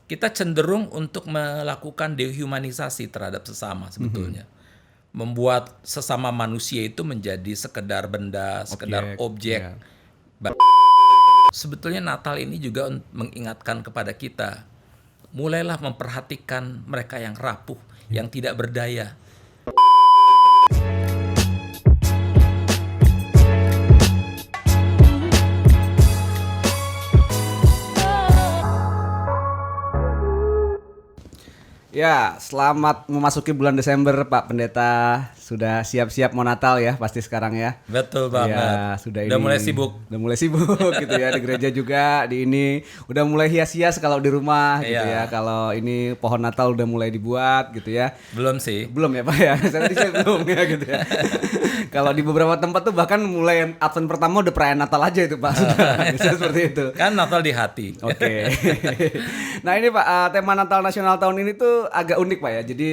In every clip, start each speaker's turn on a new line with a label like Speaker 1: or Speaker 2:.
Speaker 1: kita cenderung untuk melakukan dehumanisasi terhadap sesama sebetulnya. Membuat sesama manusia itu menjadi sekedar benda, sekedar objek. Sebetulnya Natal ini juga mengingatkan kepada kita, mulailah memperhatikan mereka yang rapuh, yang tidak berdaya.
Speaker 2: Ya, selamat memasuki bulan Desember, Pak Pendeta. Sudah siap-siap mau Natal ya, pasti sekarang ya.
Speaker 1: Betul banget.
Speaker 2: Ya, sudah
Speaker 1: mulai sibuk.
Speaker 2: Udah mulai sibuk gitu ya, di gereja juga, di ini. Udah mulai hias-hias kalau di rumah gitu ya. Kalau ini pohon Natal udah mulai dibuat gitu ya.
Speaker 1: Belum sih.
Speaker 2: Belum ya Pak ya, saya belum ya gitu ya. Kalau di beberapa tempat tuh bahkan mulai Advent pertama udah perayaan Natal aja itu Pak. Bisa seperti itu.
Speaker 1: Kan Natal di hati.
Speaker 2: Oke. Nah ini Pak, tema Natal nasional tahun ini tuh agak unik Pak ya. Jadi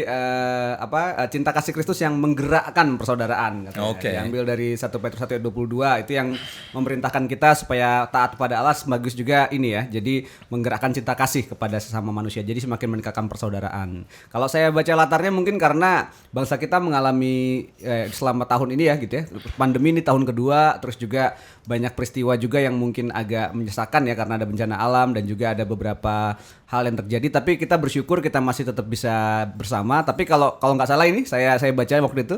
Speaker 2: cinta kasih Kristus yang menggerakkan persaudaraan katanya. Diambil dari 1 Petrus 1 ayat 22 itu yang memerintahkan kita supaya taat kepada Allah, bagus juga ini ya. Jadi menggerakkan cinta kasih kepada sesama manusia. Jadi semakin meningkatkan persaudaraan. Kalau saya baca latarnya mungkin karena bangsa kita mengalami selama tahun ini ya gitu ya. Pandemi ini tahun kedua, terus juga banyak peristiwa juga yang mungkin agak menyesakan ya karena ada bencana alam dan juga ada beberapa hal yang terjadi, tapi kita bersyukur kita masih tetap bisa bersama. Tapi kalau nggak salah ini saya baca waktu itu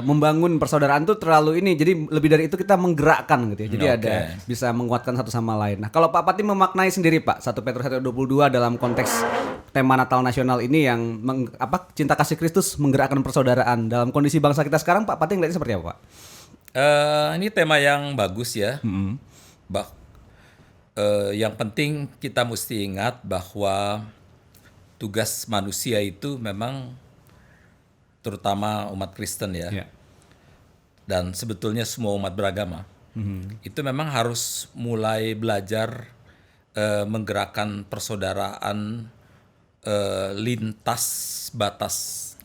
Speaker 2: membangun persaudaraan tuh terlalu ini, jadi lebih dari itu kita menggerakkan gitu ya. Jadi ada bisa menguatkan satu sama lain. Nah kalau Pak Pati memaknai sendiri Pak 1 Petrus 1:22 dalam konteks tema Natal nasional ini yang cinta kasih Kristus menggerakkan persaudaraan dalam kondisi bangsa kita sekarang, Pak Pati ngeliatnya seperti apa Pak?
Speaker 1: Ini tema yang bagus ya. Yang penting kita mesti ingat bahwa tugas manusia itu memang terutama umat Kristen ya. Dan sebetulnya semua umat beragama itu memang harus mulai belajar menggerakkan persaudaraan lintas batas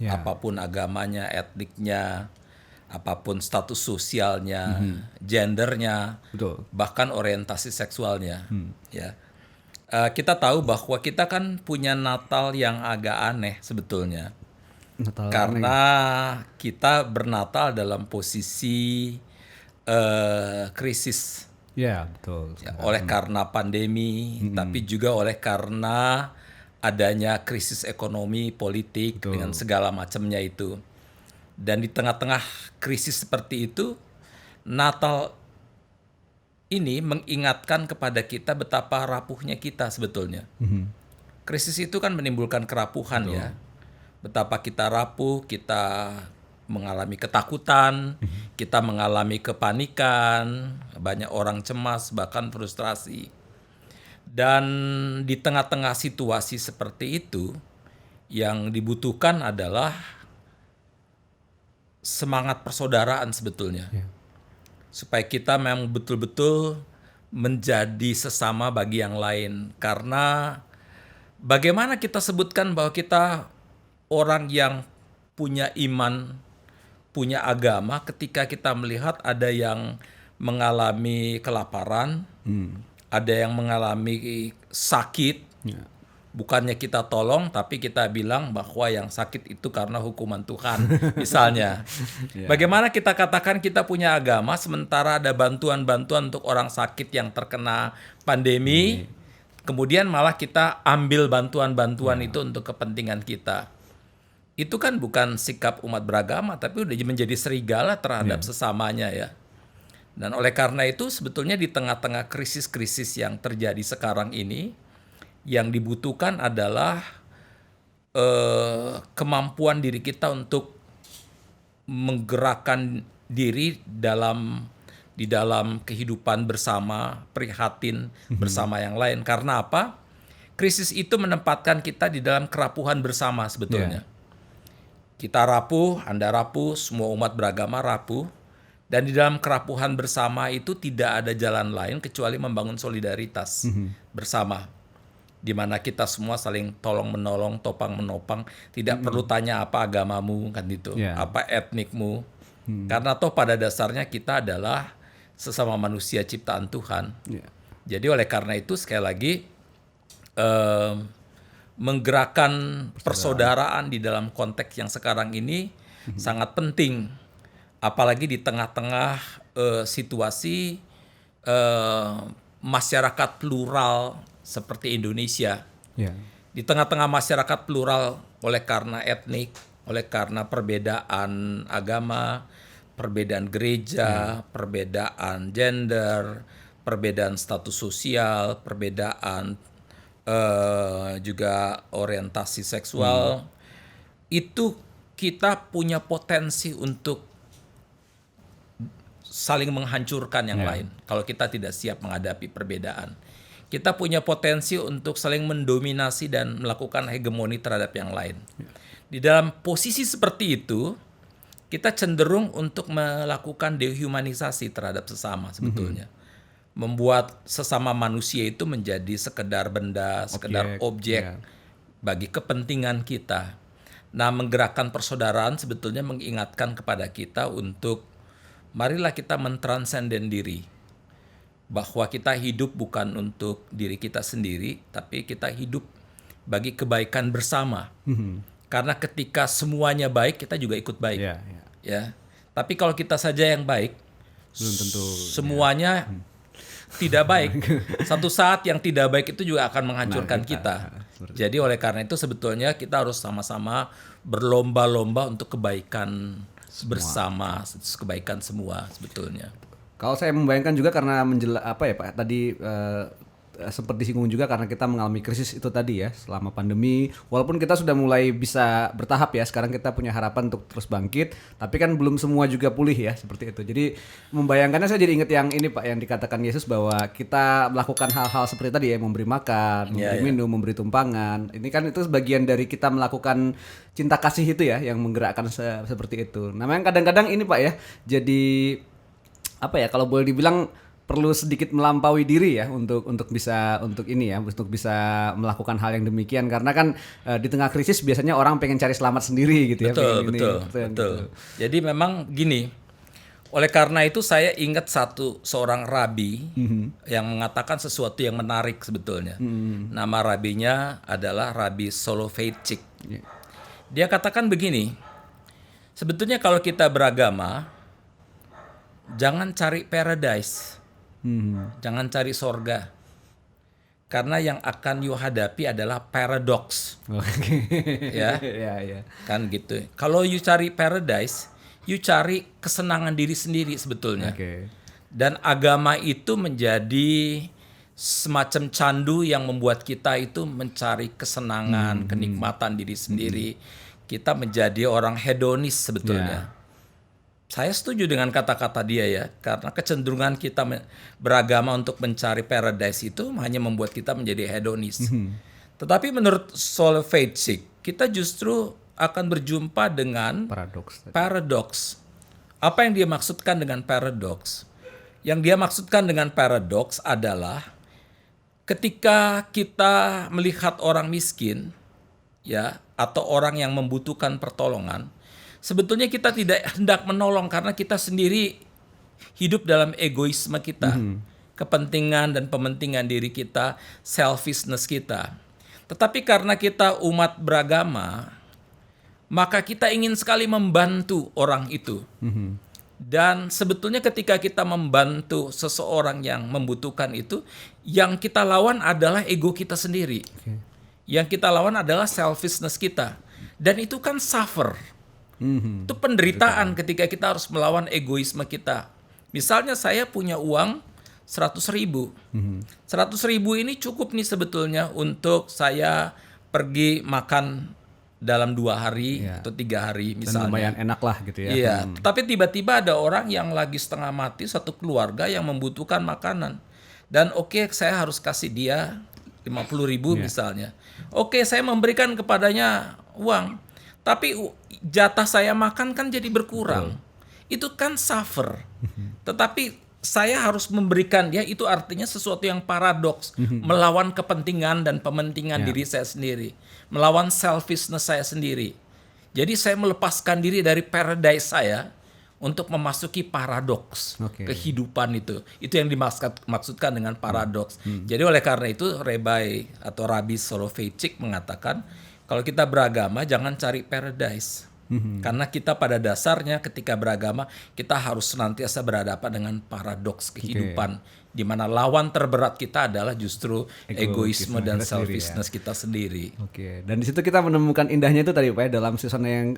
Speaker 1: apapun agamanya, etniknya, apapun status sosialnya, gendernya, bahkan orientasi seksualnya. Ya, kita tahu bahwa kita kan punya Natal yang agak aneh sebetulnya, karena kita bernatal dalam posisi krisis.
Speaker 2: Ya, betul.
Speaker 1: Ya, oleh karena pandemi, tapi juga oleh karena adanya krisis ekonomi, politik dengan segala macamnya itu. Dan di tengah-tengah krisis seperti itu, Natal ini mengingatkan kepada kita betapa rapuhnya kita sebetulnya. Krisis itu kan menimbulkan kerapuhan ya. Betapa kita rapuh, kita mengalami ketakutan, kita mengalami kepanikan, banyak orang cemas, bahkan frustrasi. Dan di tengah-tengah situasi seperti itu, yang dibutuhkan adalah semangat persaudaraan sebetulnya, supaya kita memang betul-betul menjadi sesama bagi yang lain. Karena bagaimana kita sebutkan bahwa kita orang yang punya iman, punya agama, ketika kita melihat ada yang mengalami kelaparan, ada yang mengalami sakit, bukannya kita tolong, tapi kita bilang bahwa yang sakit itu karena hukuman Tuhan, misalnya. Bagaimana kita katakan kita punya agama, sementara ada bantuan-bantuan untuk orang sakit yang terkena pandemi, kemudian malah kita ambil bantuan-bantuan itu untuk kepentingan kita. Itu kan bukan sikap umat beragama, tapi udah menjadi serigala terhadap sesamanya ya. Dan oleh karena itu sebetulnya di tengah-tengah krisis-krisis yang terjadi sekarang ini, yang dibutuhkan adalah kemampuan diri kita untuk menggerakkan diri di dalam kehidupan bersama, prihatin bersama yang lain. Karena apa? Krisis itu menempatkan kita di dalam kerapuhan bersama sebetulnya. Kita rapuh, Anda rapuh, semua umat beragama rapuh. Dan di dalam kerapuhan bersama itu tidak ada jalan lain kecuali membangun solidaritas bersama. Di mana kita semua saling tolong menolong, topang menopang, tidak perlu tanya apa agamamu kan itu, apa etnikmu, karena toh pada dasarnya kita adalah sesama manusia ciptaan Tuhan. Jadi oleh karena itu sekali lagi menggerakkan persaudaraan di dalam konteks yang sekarang ini sangat penting, apalagi di tengah-tengah situasi masyarakat plural seperti Indonesia. Di tengah-tengah masyarakat plural oleh karena etnik, oleh karena perbedaan agama, perbedaan gereja, perbedaan gender, perbedaan status sosial, perbedaan juga orientasi seksual, itu kita punya potensi untuk saling menghancurkan yang lain kalau kita tidak siap menghadapi perbedaan. Kita punya potensi untuk saling mendominasi dan melakukan hegemoni terhadap yang lain. Di dalam posisi seperti itu, kita cenderung untuk melakukan dehumanisasi terhadap sesama sebetulnya. Membuat sesama manusia itu menjadi sekedar benda, sekedar objek bagi kepentingan kita. Nah, menggerakkan persaudaraan sebetulnya mengingatkan kepada kita untuk marilah kita mentransenden diri. Bahwa kita hidup bukan untuk diri kita sendiri, tapi kita hidup bagi kebaikan bersama. Karena ketika semuanya baik, kita juga ikut baik. Ya. Tapi kalau kita saja yang baik, belum tentu semuanya tidak baik. Satu saat yang tidak baik itu juga akan menghancurkan kita. Jadi oleh karena itu sebetulnya kita harus sama-sama berlomba-lomba untuk kebaikan bersama, kebaikan semua sebetulnya.
Speaker 2: Kalau saya membayangkan juga karena Pak tadi sempat disinggung juga karena kita mengalami krisis itu tadi ya selama pandemi. Walaupun kita sudah mulai bisa bertahap ya, sekarang kita punya harapan untuk terus bangkit, tapi kan belum semua juga pulih ya seperti itu. Jadi membayangkannya saya jadi ingat yang ini Pak, yang dikatakan Yesus bahwa kita melakukan hal-hal seperti tadi ya, memberi makan, memberi minum, memberi tumpangan. Ini kan itu sebagian dari kita melakukan cinta kasih itu ya, yang menggerakkan seperti itu. Nah, memang kadang-kadang ini Pak ya, jadi kalau boleh dibilang perlu sedikit melampaui diri ya untuk bisa melakukan hal yang demikian, karena kan di tengah krisis biasanya orang pengen cari selamat sendiri gitu ya.
Speaker 1: Betul. Jadi memang gini, oleh karena itu saya ingat seorang rabi yang mengatakan sesuatu yang menarik sebetulnya. Nama rabinya adalah Rabi Soloveitchik. Dia katakan begini, sebetulnya kalau kita beragama, jangan cari paradise. Jangan cari sorga, karena yang akan you hadapi adalah paradoks. Ya, kan gitu. Kalau you cari paradise, you cari kesenangan diri sendiri sebetulnya. Dan agama itu menjadi semacam candu yang membuat kita itu mencari kesenangan, kenikmatan diri sendiri. Kita menjadi orang hedonis sebetulnya. Saya setuju dengan kata-kata dia ya, karena kecenderungan kita beragama untuk mencari paradise itu hanya membuat kita menjadi hedonis. Tetapi menurut Soloveitchik, kita justru akan berjumpa dengan paradoks. Apa yang dia maksudkan dengan paradoks? Yang dia maksudkan dengan paradoks adalah ketika kita melihat orang miskin, ya, atau orang yang membutuhkan pertolongan, sebetulnya kita tidak hendak menolong karena kita sendiri hidup dalam egoisme kita, kepentingan dan pementingan diri kita, selfishness kita. Tetapi karena kita umat beragama, maka kita ingin sekali membantu orang itu. Dan sebetulnya ketika kita membantu seseorang yang membutuhkan itu, yang kita lawan adalah ego kita sendiri. Yang kita lawan adalah selfishness kita. Dan itu kan suffer. Itu penderitaan ketika kita harus melawan egoisme kita. Misalnya saya punya uang 100.000. 100.000 ini cukup nih sebetulnya untuk saya pergi makan dalam 2 hari atau 3 hari misalnya.
Speaker 2: Dan lumayan enak lah gitu ya.
Speaker 1: Iya, tapi tiba-tiba ada orang yang lagi setengah mati, satu keluarga yang membutuhkan makanan. Dan saya harus kasih dia 50.000 misalnya. Saya memberikan kepadanya uang. Tapi jatah saya makan kan jadi berkurang. Itu kan suffer. Tetapi saya harus memberikan dia, itu artinya sesuatu yang paradoks. Melawan kepentingan dan pementingan diri saya sendiri. Melawan selfishness saya sendiri. Jadi saya melepaskan diri dari paradise saya untuk memasuki paradoks kehidupan itu. Itu yang dimaksudkan dengan paradoks. Jadi oleh karena itu Rabbi Soloveitchik mengatakan kalau kita beragama jangan cari paradise. Karena kita pada dasarnya ketika beragama kita harus senantiasa berhadapan dengan paradoks kehidupan, di mana lawan terberat kita adalah justru egoisme dan selfishness kita sendiri.
Speaker 2: Dan di situ kita menemukan indahnya itu tadi Pak ya, dalam suasana yang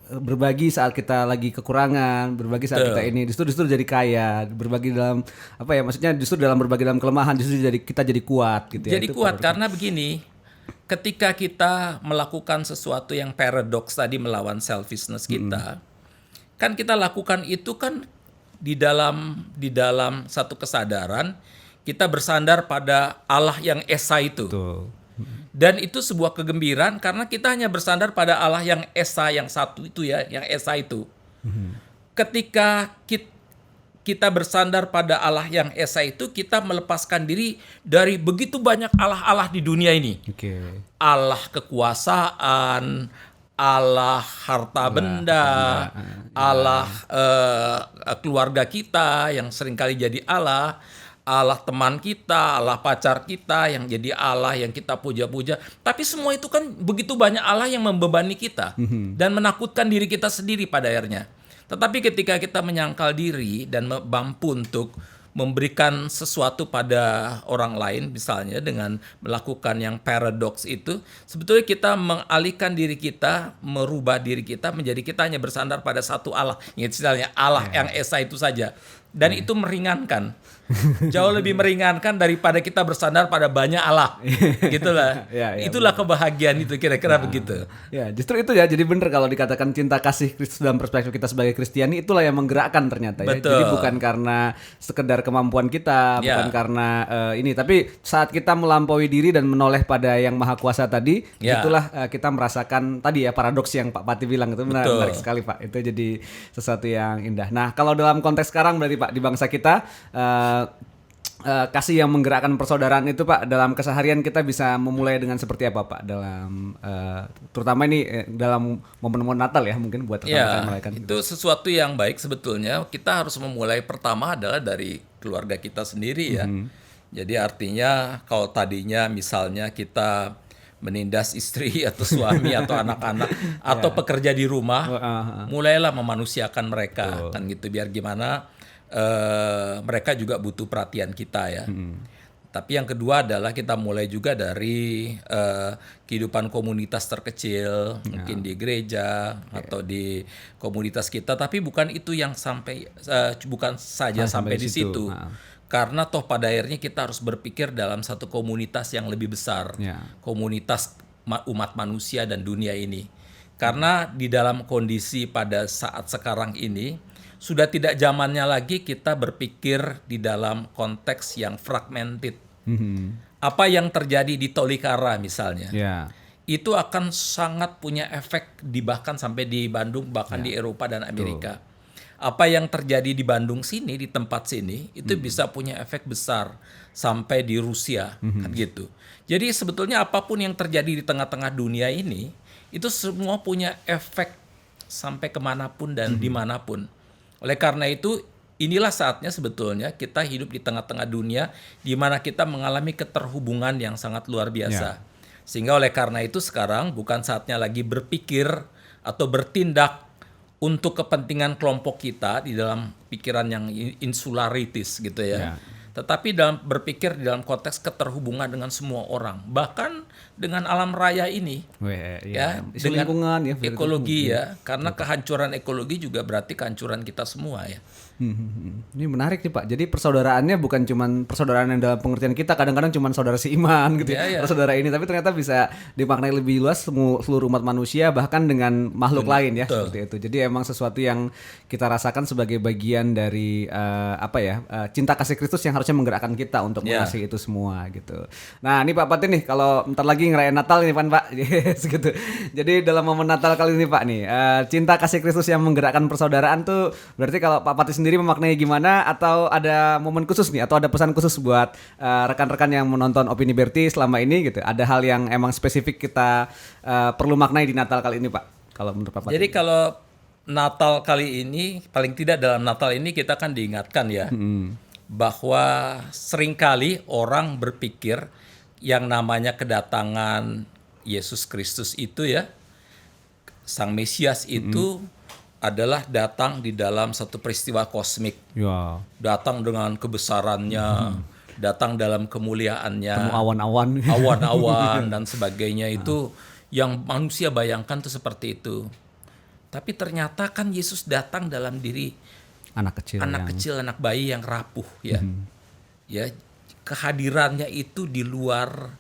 Speaker 2: berbagi saat kita lagi kekurangan, berbagi saat kita ini justru jadi kaya, berbagi dalam apa ya, maksudnya justru dalam berbagi dalam kelemahan justru kita jadi kuat gitu ya.
Speaker 1: Jadi kuat karena begini, ketika kita melakukan sesuatu yang paradoks tadi melawan selfishness kita, kan kita lakukan itu kan di dalam satu kesadaran kita bersandar pada Allah yang Esa itu. Dan itu sebuah kegembiraan karena kita hanya bersandar pada Allah yang Esa, yang satu itu ya, yang Esa itu. Ketika kita bersandar pada Allah yang Esa itu, kita melepaskan diri dari begitu banyak Allah-Allah di dunia ini. Allah kekuasaan, Allah harta benda, Allah keluarga kita yang seringkali jadi Allah teman kita, Allah pacar kita yang jadi Allah yang kita puja-puja. Tapi semua itu kan begitu banyak Allah yang membebani kita dan menakutkan diri kita sendiri pada akhirnya. Tetapi ketika kita menyangkal diri dan mampu untuk memberikan sesuatu pada orang lain, misalnya dengan melakukan yang paradoks itu, sebetulnya kita mengalihkan diri kita, merubah diri kita menjadi kita hanya bersandar pada satu Allah, misalnya Allah yang Esa itu saja. Dan itu meringankan, jauh lebih meringankan daripada kita bersandar pada banyak Allah, gitulah. Itulah kebahagiaan itu kira-kira begitu.
Speaker 2: Ya, justru itu ya. Jadi benar kalau dikatakan cinta kasih Kristus dalam perspektif kita sebagai Kristiani, itulah yang menggerakkan ternyata ya. Jadi bukan karena sekedar kemampuan kita, bukan karena ini, tapi saat kita melampaui diri dan menoleh pada yang Maha Kuasa tadi, itulah kita merasakan tadi ya paradoks yang Pak Pati bilang itu menarik sekali Pak. Itu jadi sesuatu yang indah. Nah, kalau dalam konteks sekarang berarti Pak di bangsa kita kasih yang menggerakkan persaudaraan itu Pak, dalam keseharian kita bisa memulai dengan seperti apa Pak dalam terutama ini dalam momen-momen Natal ya, mungkin buat rekan-rekan merayakan
Speaker 1: itu sesuatu yang baik sebetulnya. Kita harus memulai pertama adalah dari keluarga kita sendiri ya. Jadi artinya kalau tadinya misalnya kita menindas istri atau suami atau anak-anak atau pekerja di rumah, mulailah memanusiakan mereka kan gitu, biar gimana mereka juga butuh perhatian kita ya. Tapi yang kedua adalah kita mulai juga dari kehidupan komunitas terkecil, mungkin di gereja atau di komunitas kita. Tapi bukan itu yang bukan saja sampai di situ. Karena toh pada akhirnya kita harus berpikir dalam satu komunitas yang lebih besar, komunitas umat manusia dan dunia ini. Karena di dalam kondisi pada saat sekarang ini sudah tidak zamannya lagi kita berpikir di dalam konteks yang fragmented. Apa yang terjadi di Tolikara misalnya, itu akan sangat punya efek bahkan sampai di Bandung, bahkan di Eropa dan Amerika. Apa yang terjadi di Bandung sini, di tempat sini, itu bisa punya efek besar sampai di Rusia, kan gitu. Jadi sebetulnya apapun yang terjadi di tengah-tengah dunia ini, itu semua punya efek sampai kemanapun dan dimanapun. Oleh karena itu, inilah saatnya sebetulnya kita hidup di tengah-tengah dunia di mana kita mengalami keterhubungan yang sangat luar biasa. Sehingga oleh karena itu sekarang bukan saatnya lagi berpikir atau bertindak untuk kepentingan kelompok kita di dalam pikiran yang insularitis gitu ya. Tetapi berpikir di dalam konteks keterhubungan dengan semua orang, bahkan dengan alam raya ini, dengan lingkungan, ekologi ya, karena kehancuran ekologi juga berarti kehancuran kita semua ya.
Speaker 2: Ini menarik nih Pak. Jadi persaudaraannya bukan cuma persaudaraan yang dalam pengertian kita kadang-kadang cuma saudara seiman gitu ya, saudara ini, tapi ternyata bisa dimaknai lebih luas seluruh umat manusia bahkan dengan makhluk lain ya, seperti itu. Jadi emang sesuatu yang kita rasakan sebagai bagian dari cinta kasih Kristus yang harusnya menggerakkan kita untuk mengasihi itu semua gitu. Nah ini Pak Pati nih, kalau bentar lagi ngerayain Natal ini Pak, gitu. Jadi dalam momen Natal kali ini Pak nih, cinta kasih Kristus yang menggerakkan persaudaraan tuh berarti kalau Pak Pati sendiri memaknai gimana, atau ada momen khusus nih, atau ada pesan khusus buat rekan-rekan yang menonton Opini Berti selama ini gitu? Ada hal yang emang spesifik kita perlu maknai di Natal kali ini Pak, kalau menurut Pak Pati?
Speaker 1: Jadi kalau Natal kali ini, paling tidak dalam Natal ini kita kan diingatkan ya, bahwa seringkali orang berpikir yang namanya kedatangan Yesus Kristus itu ya, Sang Mesias itu adalah datang di dalam satu peristiwa kosmik.
Speaker 2: Ya.
Speaker 1: Datang dengan kebesarannya, datang dalam kemuliaannya.
Speaker 2: Temu awan-awan.
Speaker 1: Awan-awan dan sebagainya itu yang manusia bayangkan tuh seperti itu. Tapi ternyata kan Yesus datang dalam diri
Speaker 2: Anak kecil,
Speaker 1: anak bayi yang rapuh ya. Ya, kehadirannya itu di luar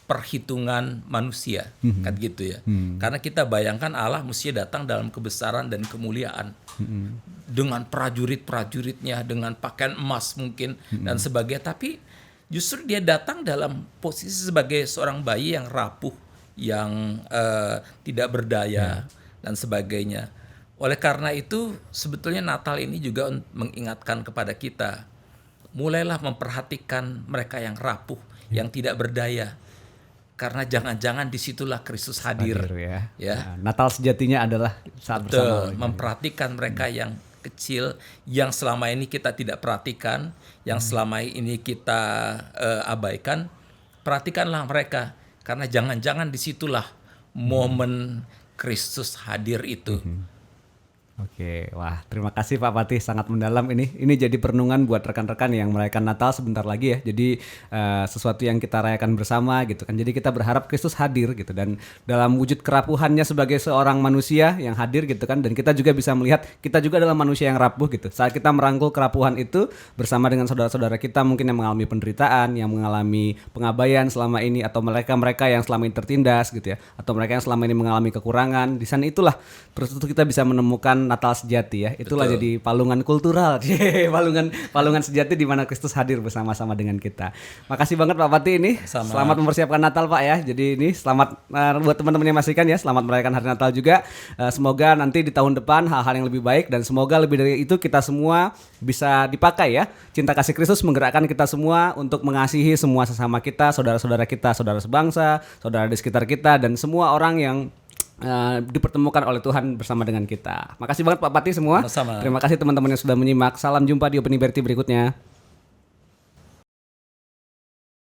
Speaker 1: perhitungan manusia, kan gitu ya. Karena kita bayangkan Allah mesti datang dalam kebesaran dan kemuliaan. Dengan prajurit-prajuritnya, dengan pakaian emas mungkin dan sebagainya, tapi justru dia datang dalam posisi sebagai seorang bayi yang rapuh, yang tidak berdaya dan sebagainya. Oleh karena itu sebetulnya Natal ini juga mengingatkan kepada kita, mulailah memperhatikan mereka yang rapuh, yang tidak berdaya. Karena jangan-jangan disitulah Kristus hadir
Speaker 2: ya.
Speaker 1: Ya.
Speaker 2: Nah, Natal sejatinya adalah saat bersama.
Speaker 1: Memperhatikan mereka yang kecil, yang selama ini kita tidak perhatikan, yang selama ini kita abaikan. Perhatikanlah mereka, karena jangan-jangan disitulah momen Kristus hadir itu.
Speaker 2: Oke, wah terima kasih Pak Patih, sangat mendalam ini. Ini jadi perenungan buat rekan-rekan yang merayakan Natal sebentar lagi ya. Jadi sesuatu yang kita rayakan bersama gitu kan. Jadi kita berharap Kristus hadir gitu, dan dalam wujud kerapuhannya sebagai seorang manusia yang hadir gitu kan. Dan kita juga bisa melihat kita juga adalah manusia yang rapuh gitu. Saat kita merangkul kerapuhan itu bersama dengan saudara-saudara kita mungkin yang mengalami penderitaan, yang mengalami pengabaian selama ini, atau mereka yang selama ini tertindas gitu ya, atau mereka yang selama ini mengalami kekurangan. Di sana itulah terus kita bisa menemukan Natal sejati ya. Itulah jadi palungan kultural. palungan sejati di mana Kristus hadir bersama-sama dengan kita. Makasih banget Pak Patih ini. Selamat mempersiapkan Natal Pak ya. Jadi ini selamat buat teman-teman yang masih kan ya, selamat merayakan hari Natal juga. Semoga nanti di tahun depan hal-hal yang lebih baik, dan semoga lebih dari itu kita semua bisa dipakai ya. Cinta kasih Kristus menggerakkan kita semua untuk mengasihi semua sesama kita, saudara-saudara kita, saudara sebangsa, saudara di sekitar kita, dan semua orang yang dipertemukan oleh Tuhan bersama dengan kita. Makasih banget Pak Patih semua.
Speaker 1: Sama-sama.
Speaker 2: Terima kasih teman-teman yang sudah menyimak. Salam jumpa di Open Liberty berikutnya.